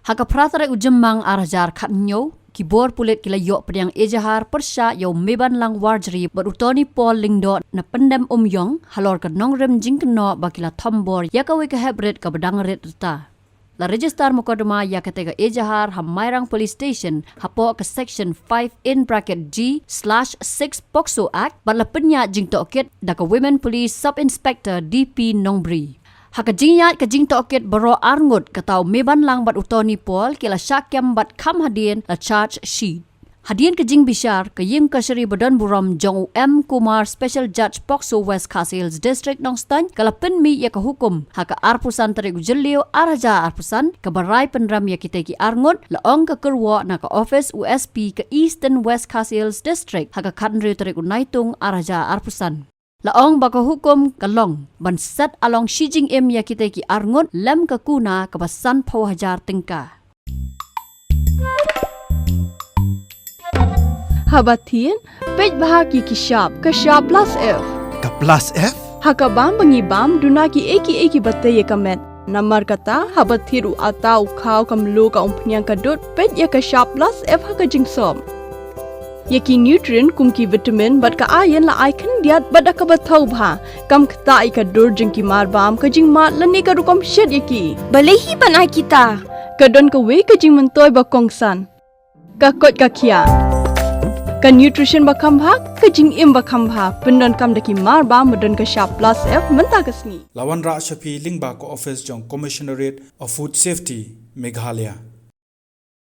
Haka pratare ujemang arajar katnyo kibor pulit kila yok pedang ejahar persya yau meban lang warjri berutoni pol lingdo na pendam yong halor ka nongrem jingkno bakila tombor yakawe ka hebret ka bedang ret ta. La register mokodoma yakatega ejahar hamairang police station hapo ka section 5 in bracket G/6 Pokso Act batla penya jingto okit daka women police sub inspector DP Nongbri. Haka jingyat ka jing tokit baro arngut katau meban lang bat utoni pol kila syakyam bat kam hadien la charge sheet. Hadien ka jing bishar ka yim kasari badan buram Jong M Kumar Special Judge Pokso West Castles District Nongstan kala penmi ya ka hukum haka arpusan tarik ujelio araja arpusan ka barai penram ya kiteki arngut laong ka kerwa na ka office USP ka Eastern West Castles District haka kadnri tarik unaitung araja arpusan. Laong baka hukum kalong bansat along Shijing Im ya kita ki arngot lem ka kuna kabasan pawajar tingka. Habatin pej bahaki ki shop ka shop plus F. Ka plus F? Hakabam bangibam dunaki eki batte ye kamet. Namar kata habathiru atau kau kamlu ka umpnyang kadut pej ya ka shop plus F haka jingsom. Yaki nutrient kumki vitamin bat ka ayan la icon diat bat ka bathau bha kam kta ka dur jingki mar bam ka jing mat lani ka rukom shed yaki balehi banai kita kadon ka we ka jing mentoy ba kongsan ka kot ka khia ka nutrition ba kam bha ka jing im ba kam bha pendon kam daki mar bam modon ka sharp plus F menta ka sni Lawan Ra Shafi Lingba ko office jong Commissionerate of Food Safety Meghalaya.